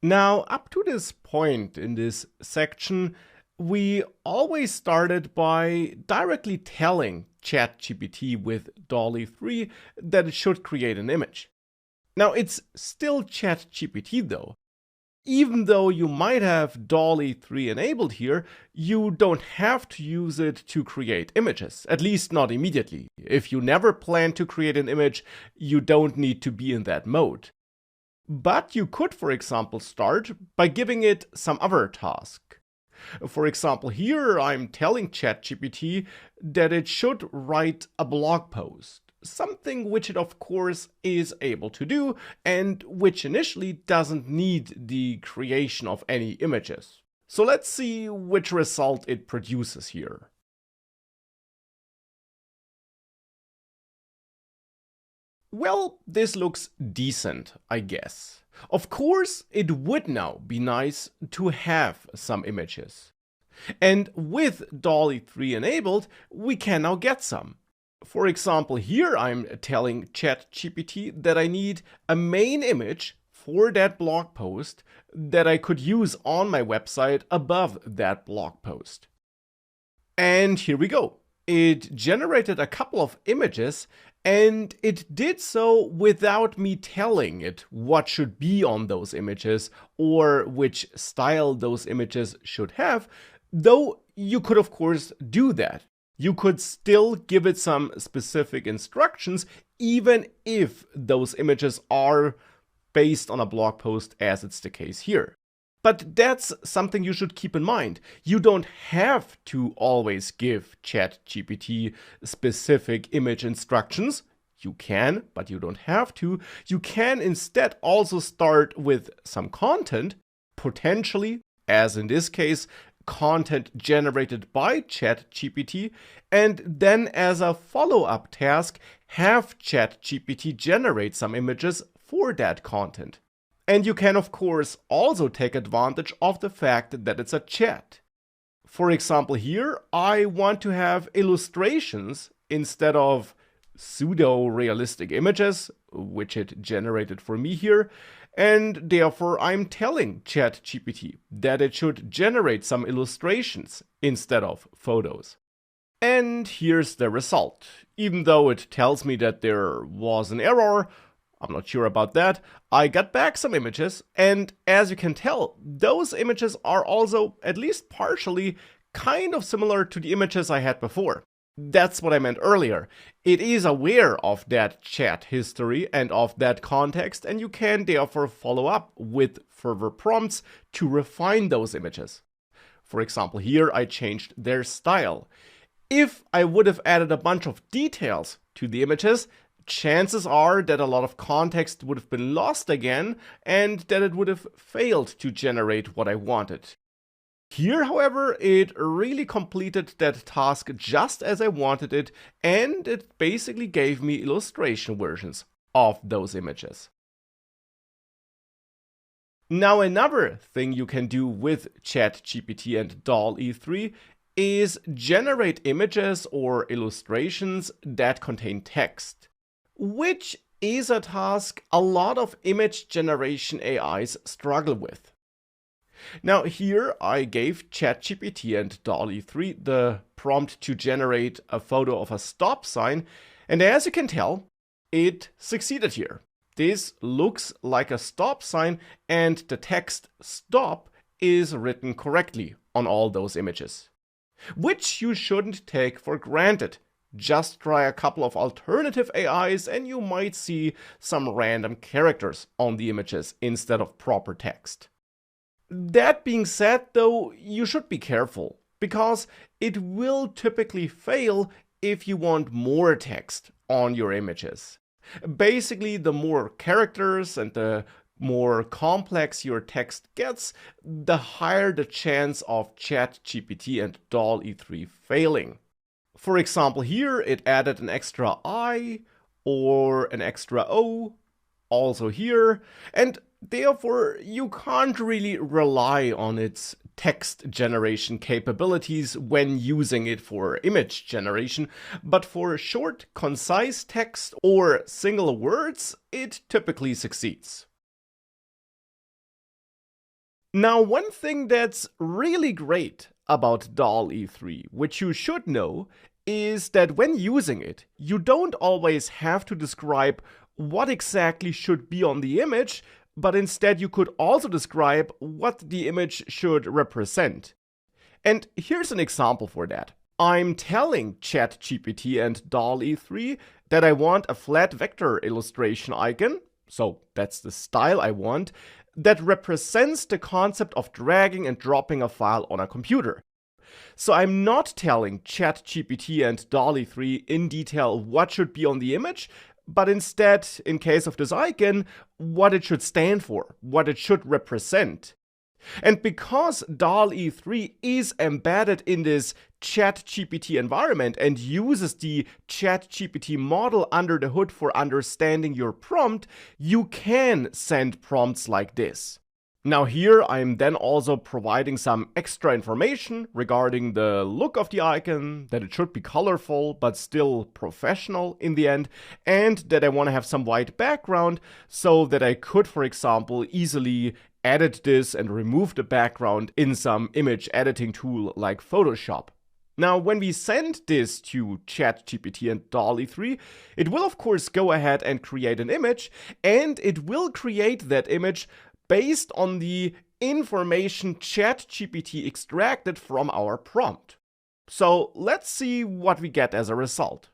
Now, up to this point in this section, we always started by directly telling ChatGPT with DALL-E 3 that it should create an image. Now, it's still ChatGPT though. Even though you might have DALL-E 3 enabled here, you don't have to use it to create images, at least not immediately. If you never plan to create an image, you don't need to be in that mode. But you could, for example, start by giving it some other task. For example, here I'm telling ChatGPT that it should write a blog post, something which it of course is able to do and which initially doesn't need the creation of any images. So let's see which result it produces here. Well, this looks decent, I guess. Of course, it would now be nice to have some images. And with DALL-E 3 enabled, we can now get some. For example, here I'm telling ChatGPT that I need a main image for that blog post that I could use on my website above that blog post. And here we go. It generated a couple of images, and it did so without me telling it what should be on those images or which style those images should have, though you could of course do that. You could still give it some specific instructions even if those images are based on a blog post, as it's the case here. But that's something you should keep in mind. You don't have to always give ChatGPT specific image instructions. You can, but you don't have to. You can instead also start with some content, potentially, as in this case, content generated by ChatGPT, and then as a follow-up task, have ChatGPT generate some images for that content. And you can, of course, also take advantage of the fact that it's a chat. For example, here I want to have illustrations instead of pseudo-realistic images, which it generated for me here, and therefore I'm telling ChatGPT that it should generate some illustrations instead of photos. And here's the result. Even though it tells me that there was an error, I'm not sure about that, I got back some images, and as you can tell, those images are also, at least partially, kind of similar to the images I had before. That's what I meant earlier. It is aware of that chat history and of that context, and you can therefore follow up with further prompts to refine those images. For example, here I changed their style. If I would have added a bunch of details to the images, chances are that a lot of context would have been lost again and that it would have failed to generate what I wanted. Here, however, it really completed that task just as I wanted it, and it basically gave me illustration versions of those images. Now, another thing you can do with ChatGPT and DALL-E 3 is generate images or illustrations that contain text, which is a task a lot of image generation AIs struggle with. Now here I gave ChatGPT and DALL-E 3 the prompt to generate a photo of a stop sign, and as you can tell, it succeeded here. This looks like a stop sign, and the text "stop" is written correctly on all those images, which you shouldn't take for granted. Just try a couple of alternative AIs and you might see some random characters on the images instead of proper text. That being said, though, you should be careful, because it will typically fail if you want more text on your images. Basically, the more characters and the more complex your text gets, the higher the chance of ChatGPT and DALL-E 3 failing. For example, here it added an extra I or an extra O, also here, and therefore you can't really rely on its text generation capabilities when using it for image generation, but for short, concise text or single words, it typically succeeds. Now, one thing that's really great about DALL-E 3, which you should know, is that when using it, you don't always have to describe what exactly should be on the image, but instead you could also describe what the image should represent. And here's an example for that. I'm telling ChatGPT and DALL-E 3 that I want a flat vector illustration icon, so that's the style I want, that represents the concept of dragging and dropping a file on a computer. So I'm not telling ChatGPT and DALL-E 3 in detail what should be on the image, but instead, in case of this icon, what it should stand for, what it should represent. And because DALL-E 3 is embedded in this ChatGPT environment and uses the ChatGPT model under the hood for understanding your prompt, you can send prompts like this. Now here I'm then also providing some extra information regarding the look of the icon, that it should be colorful but still professional in the end, and that I want to have some white background so that I could, for example, easily edit this and remove the background in some image editing tool like Photoshop. Now, when we send this to ChatGPT and DALL-E 3, it will of course go ahead and create an image, and it will create that image based on the information ChatGPT extracted from our prompt. So let's see what we get as a result.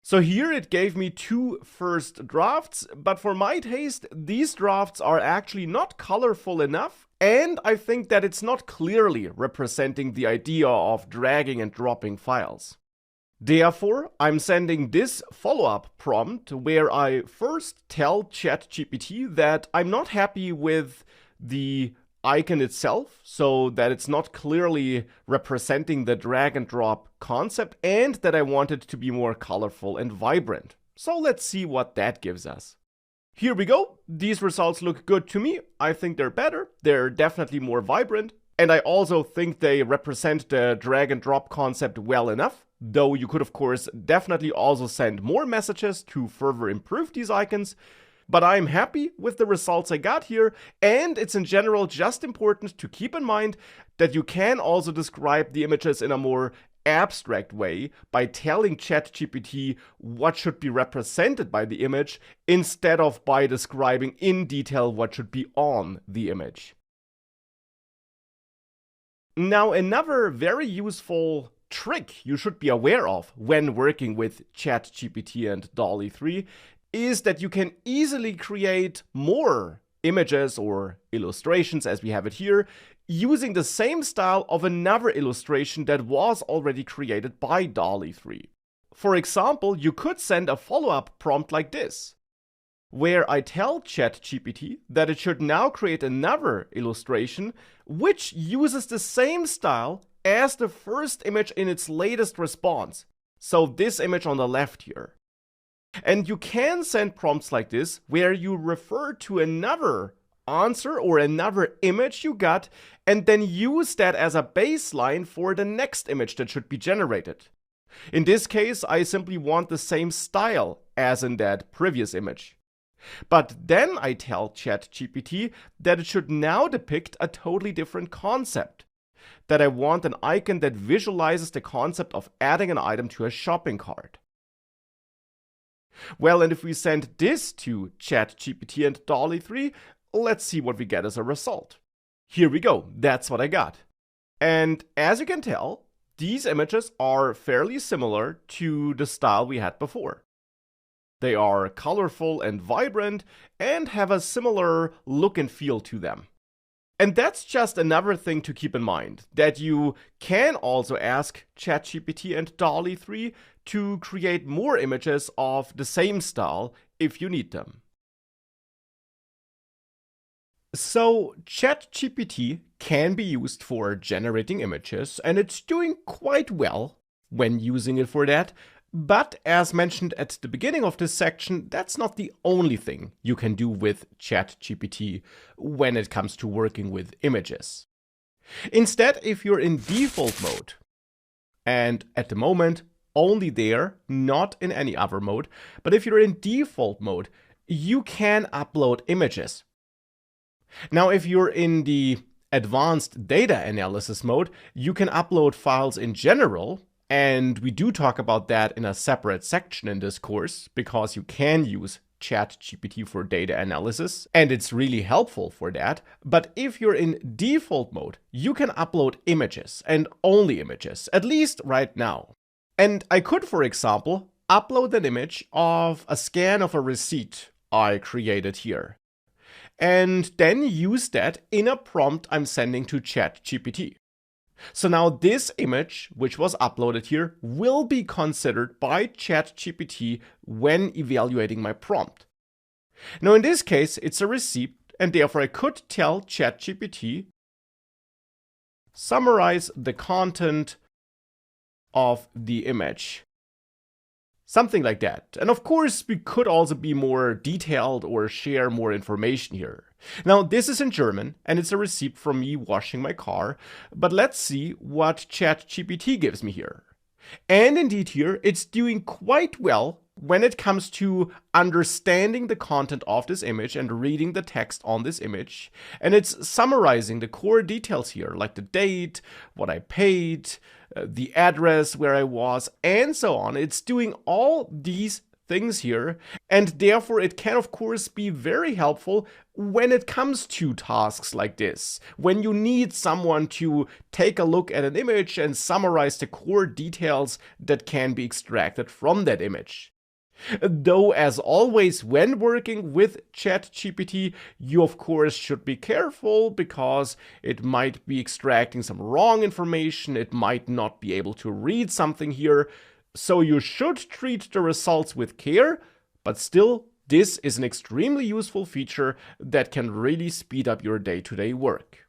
So here it gave me 2 first drafts, but for my taste, these drafts are actually not colorful enough, and I think that it's not clearly representing the idea of dragging and dropping files. Therefore, I'm sending this follow-up prompt where I first tell ChatGPT that I'm not happy with the icon itself, so that it's not clearly representing the drag and drop concept, and that I want it to be more colorful and vibrant. So let's see what that gives us. Here we go. These results look good to me. I think they're better. They're definitely more vibrant. And I also think they represent the drag and drop concept well enough. Though you could, of course, definitely also send more messages to further improve these icons. But I'm happy with the results I got here, and it's in general just important to keep in mind that you can also describe the images in a more abstract way by telling ChatGPT what should be represented by the image instead of by describing in detail what should be on the image. Now, another very useful trick you should be aware of when working with ChatGPT and DALL-E 3 is that you can easily create more images or illustrations, as we have it here, using the same style of another illustration that was already created by DALL-E 3. For example, you could send a follow-up prompt like this, where I tell ChatGPT that it should now create another illustration which uses the same style as the first image in its latest response. So this image on the left here. And you can send prompts like this where you refer to another answer or another image you got and then use that as a baseline for the next image that should be generated. In this case, I simply want the same style as in that previous image. But then I tell ChatGPT that it should now depict a totally different concept. That I want an icon that visualizes the concept of adding an item to a shopping cart. Well, and if we send this to ChatGPT and DALL-E 3, let's see what we get as a result. Here we go, that's what I got. And as you can tell, these images are fairly similar to the style we had before. They are colorful and vibrant and have a similar look and feel to them. And that's just another thing to keep in mind, that you can also ask ChatGPT and DALL-E 3 to create more images of the same style if you need them. So ChatGPT can be used for generating images, and it's doing quite well when using it for that. But as mentioned at the beginning of this section, that's not the only thing you can do with ChatGPT when it comes to working with images. Instead, if you're in default mode, and at the moment only there, not in any other mode, but if you're in default mode, you can upload images. Now, if you're in the advanced data analysis mode, you can upload files in general. And we do talk about that in a separate section in this course, because you can use ChatGPT for data analysis, and it's really helpful for that. But if you're in default mode, you can upload images and only images, at least right now. And I could, for example, upload an image of a scan of a receipt I created here, and then use that in a prompt I'm sending to ChatGPT. So now this image, which was uploaded here, will be considered by ChatGPT when evaluating my prompt. Now in this case, it's a receipt, and therefore I could tell ChatGPT, summarize the content of the image. Something like that. And of course, we could also be more detailed or share more information here. Now, this is in German, and it's a receipt from me washing my car, but let's see what ChatGPT gives me here. And indeed here, it's doing quite well when it comes to understanding the content of this image and reading the text on this image. And it's summarizing the core details here, like the date, what I paid, the address where I was, and so on. It's doing all these things here, and therefore it can of course be very helpful when it comes to tasks like this, when you need someone to take a look at an image and summarize the core details that can be extracted from that image. Though, as always, when working with ChatGPT, you of course should be careful, because it might be extracting some wrong information, it might not be able to read something here, so you should treat the results with care, but still, this is an extremely useful feature that can really speed up your day-to-day work.